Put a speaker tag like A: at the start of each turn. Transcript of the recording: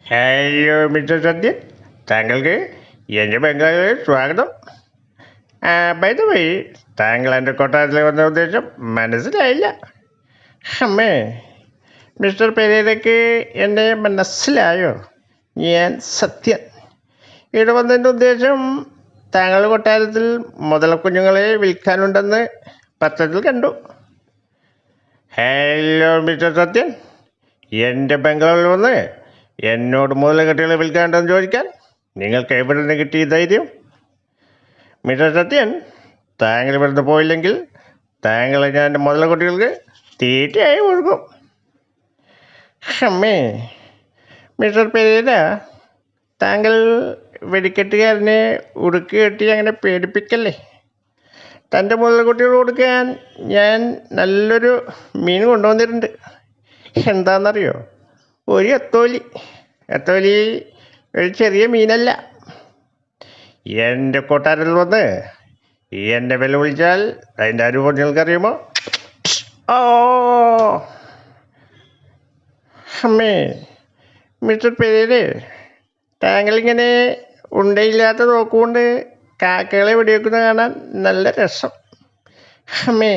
A: Hello mister Sathyan, താങ്കൾക്ക് എൻ്റെ ബംഗ്ലാവിൽ സ്വാഗതം. ബൈ ദ വേ, താങ്കൾ എൻ്റെ കൊട്ടാരത്തിൽ വന്ന ഉദ്ദേശം മനസ്സിലായില്ല. അമ്മേ, മിസ്റ്റർ പെരേരയ്ക്ക് എന്നെ മനസ്സിലായോ? ഞാൻ സത്യൻ. ഇവിടെ വന്നതിൻ്റെ ഉദ്ദേശം താങ്കളുടെ കൊട്ടാരത്തിൽ മുതലക്കുഞ്ഞുങ്ങളെ വിൽക്കാനുണ്ടെന്ന് പത്രത്തിൽ കണ്ടു. ഹലോ മിസ്റ്റർ സത്യൻ, എൻ്റെ ബംഗ്ലാവിൽ വന്ന് എന്നോട് മുതലക്കട്ടികളെ വിൽക്കാനുണ്ടെന്ന് ചോദിക്കാൻ നിങ്ങൾക്ക് എവിടെ നിന്ന് കിട്ടിയ ധൈര്യം? മിസ്റ്റർ സത്യൻ, താങ്കൾ ഇവിടുന്ന് പോയില്ലെങ്കിൽ താങ്കളെ ഞാൻ എൻ്റെ മുതലക്കുട്ടികൾക്ക് തീറ്റയായി കൊടുക്കും. അമ്മേ, മിസ്റ്റർ പെരേര, താങ്കൾ വെടിക്കെട്ടുകാരനെ ഉടുക്ക് കെട്ടി അങ്ങനെ പേടിപ്പിക്കല്ലേ. തൻ്റെ മുതലക്കുട്ടികൾ കൊടുക്കാൻ ഞാൻ നല്ലൊരു മീൻ കൊണ്ടുവന്നിട്ടുണ്ട്. എന്താണെന്നറിയോ? ഒരു എത്തോലി. ഒരു ചെറിയ മീനല്ല. എൻ്റെ കൊട്ടാരത്തിൽ വന്ന് എൻ്റെ വില വിളിച്ചാൽ അതിൻ്റെ അനുഭവം നിങ്ങൾക്കറിയുമോ? ഓ അമ്മേ, മിസ്റ്റർ പെരേര്, താങ്കളിങ്ങനെ ഉണ്ടയില്ലാത്ത നോക്കുകൊണ്ട് കാക്കകളെ വെടിവെക്കുന്നത് കാണാൻ നല്ല രസം. അമ്മേ,